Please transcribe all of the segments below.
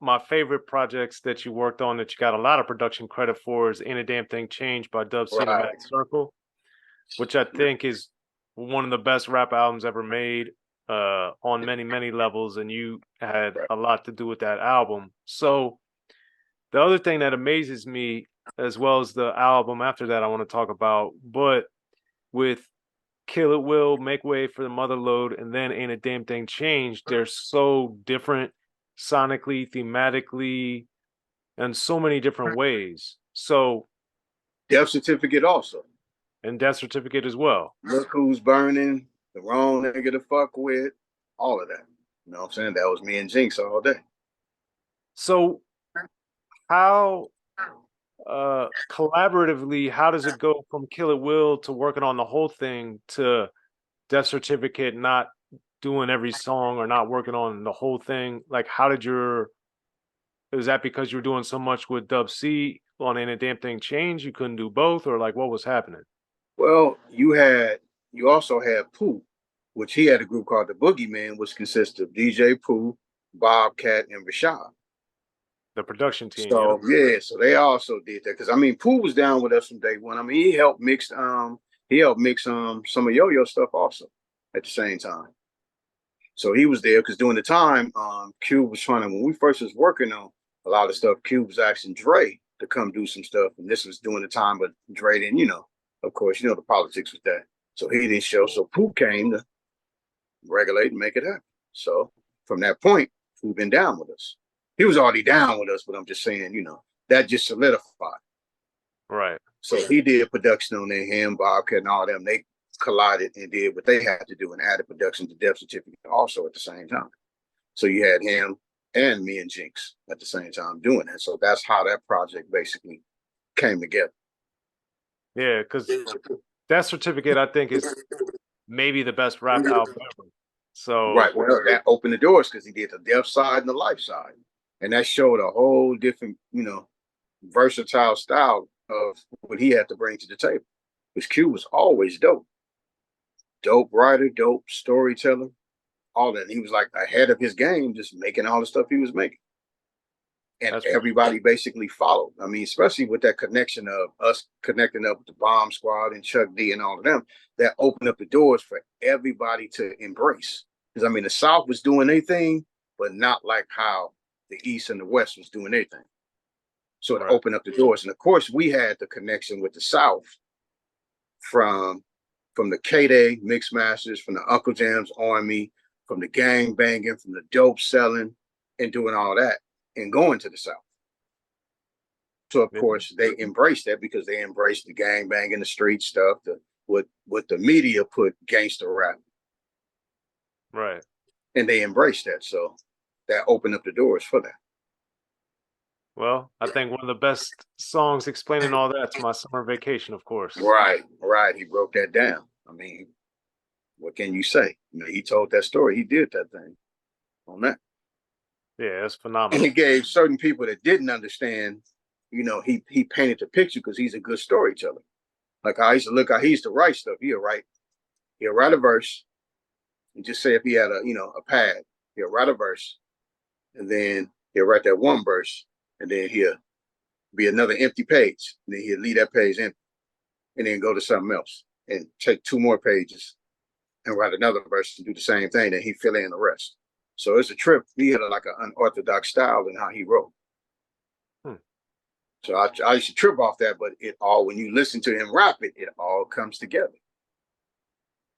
my favorite projects that you worked on that you got a lot of production credit for is Ain't a Damn Thing Changed by D.O.C and Right. M.A.A.D Circle, which I think is one of the best rap albums ever made on many, many levels. And you had Right. a lot to do with that album. So the other thing that amazes me, as well as the album after that, I want to talk about, but with Kill It Will, Make Way for the Mother Load, and then Ain't a Damn Thing Changed, they're so different sonically, thematically, and so many different ways. So, Death certificate also. and Death Certificate as well. Look who's burning, the wrong nigga to fuck with, all of that. You know what I'm saying? That was me and Jinx all day. So, how collaboratively, how does it go from Kill It Will to working on the whole thing to Death Certificate not doing every song or not working on the whole thing? Like, how did your is that because you were doing so much with D.O.C on Ain't a Damn Thing Change? You couldn't do both, or like what was happening? Well, you also had Pooh, which he had a group called the Boogeyman, which consists of DJ Pooh, Bobcat, and Rashad. The production team, yeah. So yeah, so they also did that because I mean Pooh was down with us from day one. I mean he helped mix some of Yo-Yo stuff also at the same time. So he was there because during the time Cube was trying to when we first was working on a lot of stuff, Cube was asking Dre to come do some stuff, and this was during the time, but Dre didn't, of course, the politics with that. So he didn't show. So Pooh came to regulate and make it happen. So from that point, Pooh been down with us. He was already down with us, but I'm just saying, that just solidified. Right. So he did production on there, him, Bobcat, and all them. They collided and did what they had to do and added production to Death Certificate also at the same time. So you had him and me and Jinx at the same time doing that. So that's how that project basically came together. Yeah, because Death Certificate, I think, is maybe the best rap album ever. So Right. Well, that opened the doors because he did the death side and the life side. And that showed a whole different, versatile style of what he had to bring to the table. Because Q was always dope. Dope writer, dope storyteller, all that. And he was like ahead of his game, just making all the stuff he was making. And that's everybody basically followed. I mean, especially with that connection of us connecting up with the Bomb Squad and Chuck D and all of them, that opened up the doors for everybody to embrace. Because I mean, the South was doing their thing, but not like how the East and the West was doing their thing. So it right. opened up the doors. And of course, we had the connection with the South from the K-Day Mix Masters, from the Uncle Jam's Army, from the gang banging, from the dope selling, and doing all that, and going to the South. So of Yeah. course they embraced that because they embraced the gang banging, the street stuff, what the media put gangster rap, Right. and they embraced that. So that opened up the doors for that. Well, I think one of the best songs explaining all that's My Summer Vacation, of course. Right, right. He broke that down. I mean, what can you say? I mean, he told that story. He did that thing on that. Yeah, it's And he phenomenal. gave certain people that didn't understand, he painted the picture because he's a good storyteller. Like I used to look out, he used to write stuff. He'll write a verse and just say if he had a pad, he'll write a verse and then he'll write that one verse and then he'll be another empty page. And then he'll leave that page empty and then go to something else and take two more pages and write another verse and do the same thing. Then he fill in the rest. So it's a trip. He had like an unorthodox style in how he wrote. Hmm. So I used to trip off that, but it all when you listen to him rap it, it all comes together.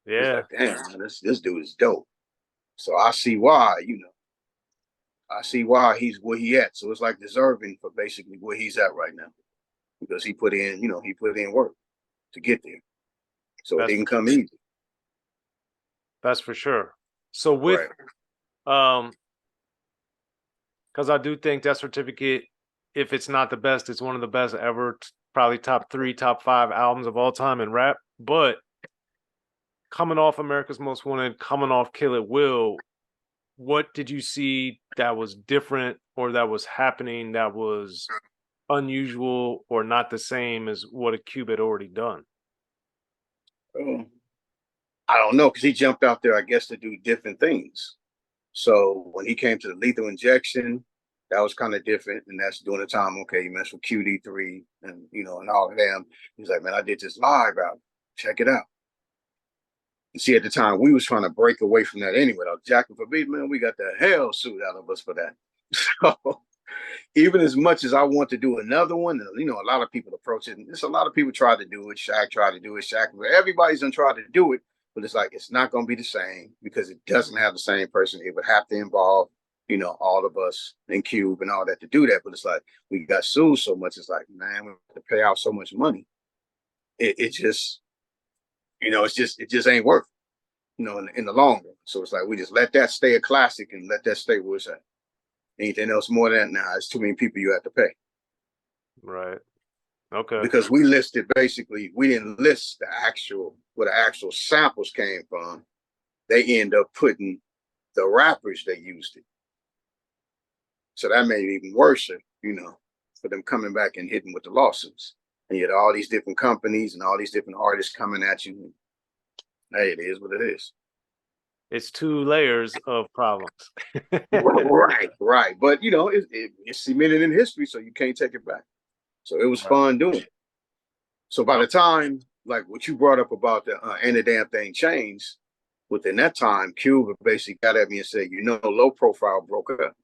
It's Yeah, like, damn, man, this dude is dope. So I see why, I see why he's where he at. So it's like deserving for basically where he's at right now. Because he put in work to get there. So it that's didn't come easy. that's for sure. So with Right. um, because I do think Death Certificate, if it's not the best, it's one of the best ever. Probably top three, top five albums of all time in rap. But coming off America's Most Wanted, coming off Kill It Will, what did you see that was different or that was happening that was unusual or not the same as what a Cube had already done? Um, I don't know, because he jumped out there, I guess, to do different things. So when he came to the lethal injection, That was kind of different, and that's during the time. Okay, you mess with QD3 and and all of them. He's like, man, I did this live out. Check it out. You see, at the time, we was trying to break away from that anyway. Like Jackin forbid, man, we got the hell suit out of us for that. So even as much as I want to do another one, a lot of people approach it. And there's a lot of people try to do it. Shaq tried to do it. Shaq, everybody's gonna try to do it, but it's like it's not gonna be the same because it doesn't have the same person. It would have to involve, all of us and Cube and all that to do that. But it's like we got sued so much. It's like, man, we have to pay out so much money. It just, it just ain't worth, in the long run. So it's like we just let that stay a classic and let that stay where it's at. Anything else more than that, nah, it's too many people you have to pay. Right. Okay. Because we listed basically, we didn't list where the actual samples came from. They end up putting the rappers that used it. So that made it even worse, for them coming back and hitting with the lawsuits. And you had all these different companies and all these different artists coming at you. Hey, it is what it is. It's two layers of problems. Right. But it's cemented in history, so you can't take it back. So it was fun doing it. So by the time, like what you brought up about the Ain't a Damn Thing changed, within that time, Cuba basically got at me and said, Low Profile broke up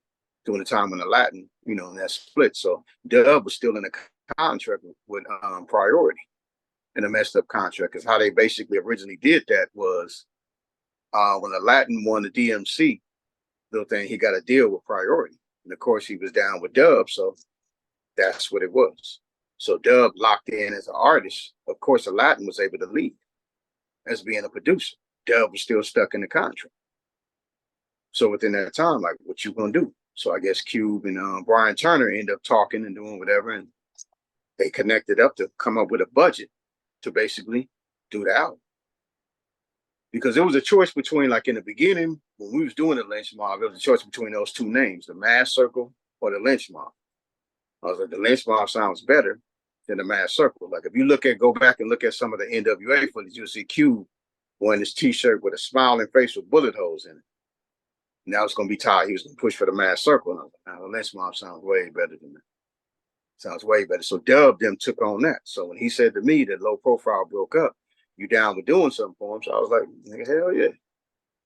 during the time when the Latin, and that split. So Dub was still in a contract with Priority in a messed up contract. Because how they basically originally did that was when the Latin won the DMC, little thing, he got a deal with Priority. And of course, he was down with Dub. So that's what it was. So Dub locked in as an artist. Of course, Aladdin was able to leave as being a producer. Dub was still stuck in the contract. So within that time, like, what you gonna do? So I guess Cube and Brian Turner end up talking and doing whatever, and they connected up to come up with a budget to basically do the album. Because it was a choice between, like in the beginning, when we was doing the Lench Mob, it was a choice between those two names, the Mass Circle or the Lench Mob. I was like, the Lench Mob sounds better than the Mass Circle. Like if you go back and look at some of the NWA footage, you'll see Cube wearing this T-shirt with a smiling face with bullet holes in it. Now it's going to be Ty. He was going to push for the Mass Circle. And I was like, the Lench Mob sounds way better than that. Sounds way better. So Dub them took on that. So when he said to me that Low Profile broke up, you down with doing something for him? So I was like, hell yeah.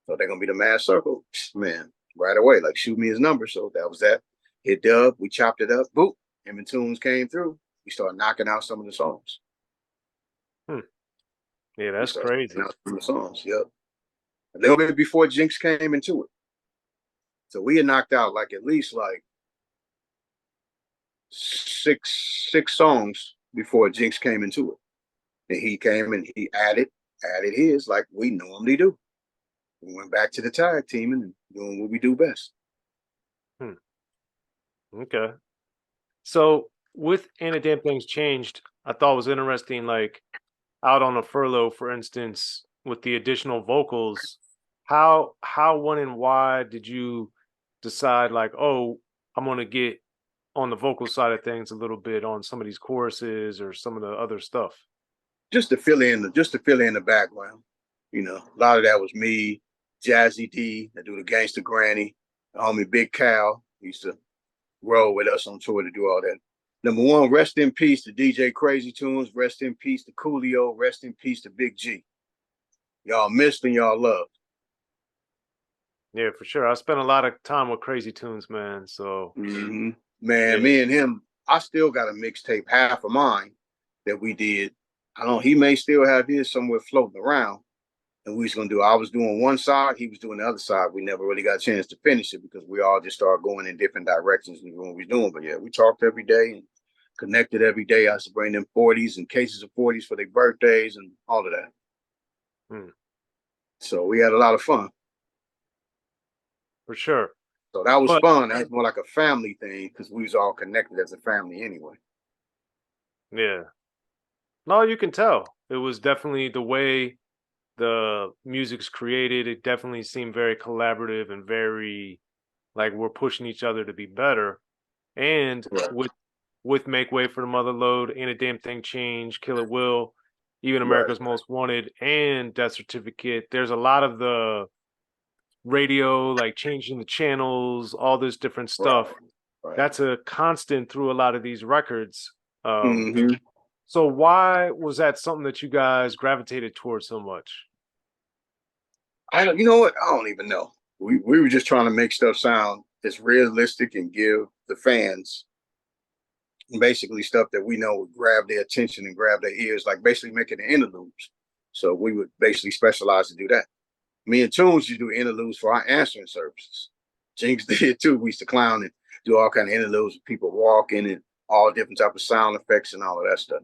So they're going to be the Mass Circle? Man, right away. Like, shoot me his number. So that was that. Hit Dub. We chopped it up. Boop. And Tunes came through. We started knocking out some of the songs. Yeah, that's crazy. Some of the songs, yep. A little bit before Jinx came into it. So we had knocked out like at least like six songs before Jinx came into it. And he came and he added his like we normally do. We went back to the tag teaming and doing what we do best. Okay. So with Ain't a Damn Things Changed, I thought it was interesting, like out on a furlough, for instance, with the additional vocals, how when and why did you decide like, oh, I'm gonna get on the vocal side of things a little bit on some of these choruses or some of the other stuff? Just to fill in the background. A lot of that was me, Jazzy D, that do the Gangster Granny, the homie Big Cal used to roll with us on tour to do all that. Number one, rest in peace to DJ Crazy Tunes, rest in peace to Coolio, rest in peace to Big G. Y'all missed and y'all loved. Yeah, for sure. I spent a lot of time with Crazy Tunes, man. So man, yeah. me and him, I still got a mixtape, half of mine, that we did. I don't know, he may still have his somewhere floating around. And we was gonna do. I was doing one side, he was doing the other side. We never really got a chance to finish it because we all just started going in different directions and what we was doing. But yeah, we talked every day and connected every day. I used to bring them 40s and cases of 40s for their birthdays and all of that. So we had a lot of fun. For sure. So that was fun. That was more like a family thing because we was all connected as a family anyway. Yeah. No, you can tell. It was definitely the way the music's created. It definitely seemed very collaborative and very like we're pushing each other to be better. And with Make Way for the Mother Load, Ain't a Damn Thing Change, Kill It Will, even America's Most Wanted, and Death Certificate, there's a lot of the radio, like changing the channels, all this different stuff. That's a constant through a lot of these records. Mm-hmm. So why was that something that you guys gravitated towards so much? I don't, you know what? I don't even know. We were just trying to make stuff sound as realistic and give the fans basically stuff that we know would grab their attention and grab their ears, like basically making the interludes. So we would basically specialize to do that. Me and Tunes used to do interludes for our answering services. Jinx did too. We used to clown and do all kind of interludes with people walking and all different type of sound effects and all of that stuff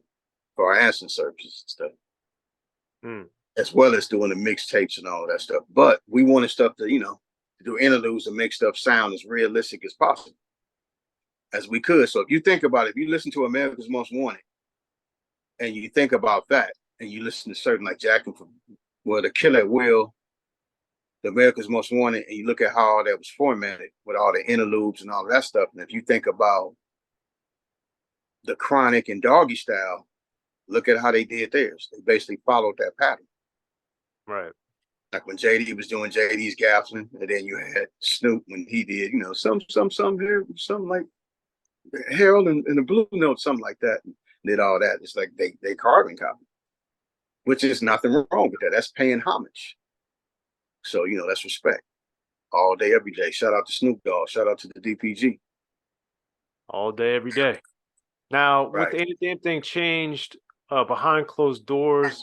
for our answering services and stuff. As well as doing the mixtapes and all of that stuff. But we wanted stuff to, to do interludes and make stuff sound as realistic as possible, as we could. So if you think about it, if you listen to America's Most Wanted and you think about that, and you listen to certain like Jackin from The Killer at Will, the America's Most Wanted, and you look at how all that was formatted with all the interludes and all of that stuff. And if you think about the Chronic and Doggy Style, look at how they did theirs. They basically followed that pattern. Right. Like when JD was doing JD's Gaffling, and then you had Snoop when he did, some here, something like Harold and the Blue Note, something like that, and did all that. It's like they carbon copy, which is nothing wrong with that. That's paying homage. So that's respect. All day, every day. Shout out to Snoop Dogg. Shout out to the DPG. All day, every day. Now, with Right. Ain't a Damn Thing Changed, Behind Closed Doors,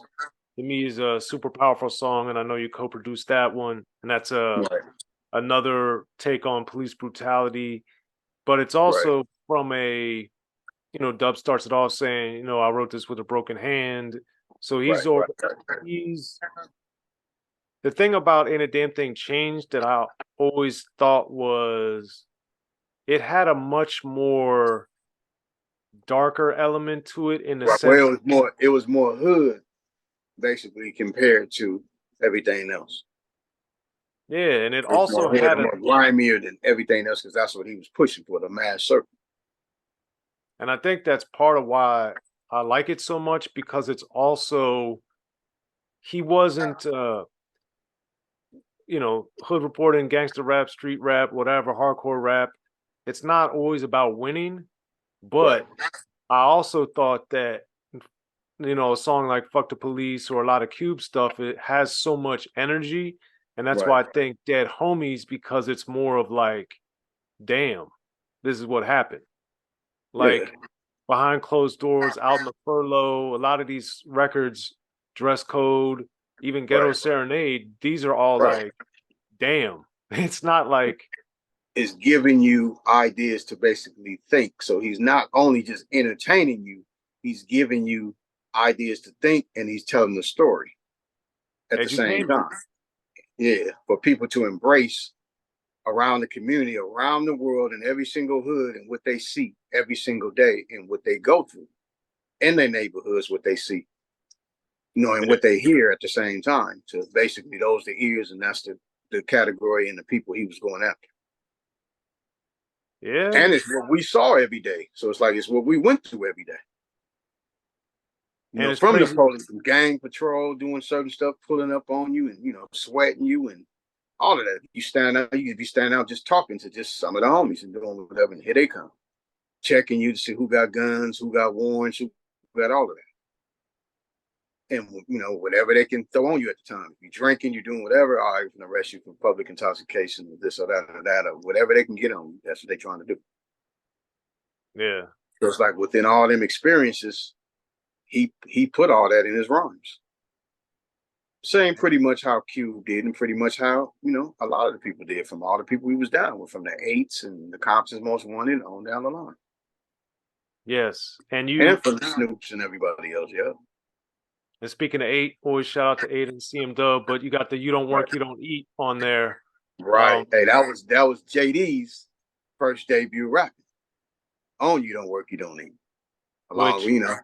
to me is a super powerful song, and I know you co-produced that one, and that's Right. another take on police brutality, but it's Right. also from a, Dub starts it off saying, I wrote this with a broken hand. So Right. he's the thing about Ain't a Damn Thing Changed that I always thought was it had a much more darker element to it in the Right. Well, sense, it was more hood, basically, compared to everything else. yeah, and it It was also more hood had and more grimier than everything else, because that's what he was pushing for, the mass circle. and I think that's part of why I like it so much because it's also he wasn't hood reporting, gangster rap, street rap, whatever, hardcore rap. It's not always about winning, Right. but I also thought that a song like Fuck the Police or a lot of Cube stuff, it has so much energy. And that's Right. why I think Dead Homies, because it's more of like, damn, this is what happened. Yeah. Like Behind Closed Doors, Out in the Furlough, a lot of these records, Dress Code, even Ghetto Right. Serenade, these are all Right. like, damn. It's not like, Is giving you ideas to basically think. So he's not only just entertaining you, he's giving you ideas to think, and he's telling the story at the same edutainment. time. Yeah. For people to embrace around the community, around the world, in every single hood, and what they see every single day and what they go through in their neighborhoods, what they see, and what they hear at the same time. So basically those the ears, and that's the category and the people he was going after. Yeah. And it's what we saw every day. So it's like it's what we went through every day. And it's From the crazy. police, from gang patrol, doing certain stuff, pulling up on you, and sweating you, and all of that. You stand out, you could be standing out just talking to just some of the homies and doing whatever, and here they come, checking you to see who got guns, who got warrants, who got all of that. And whatever they can throw on you at the time. If you're drinking, you're doing whatever, all right, we can arrest you for public intoxication, or this or that or that, or whatever they can get on you. That's what they're trying to do. Yeah. So it's like within all them experiences, he put all that in his rhymes. Same pretty much how Q did, and pretty much how, a lot of the people did, from all the people he was down with, from the eights and the Compton's Most Wanted on down the line. Yes. And from the Snoops and everybody else, yeah. And speaking of eight, always shout out to eight and CM Dub, but you got the You Don't Right. Work, You Don't Eat on there. Right. Hey, that was JD's first debut rapping on You Don't Work, You Don't Eat. Along Which with,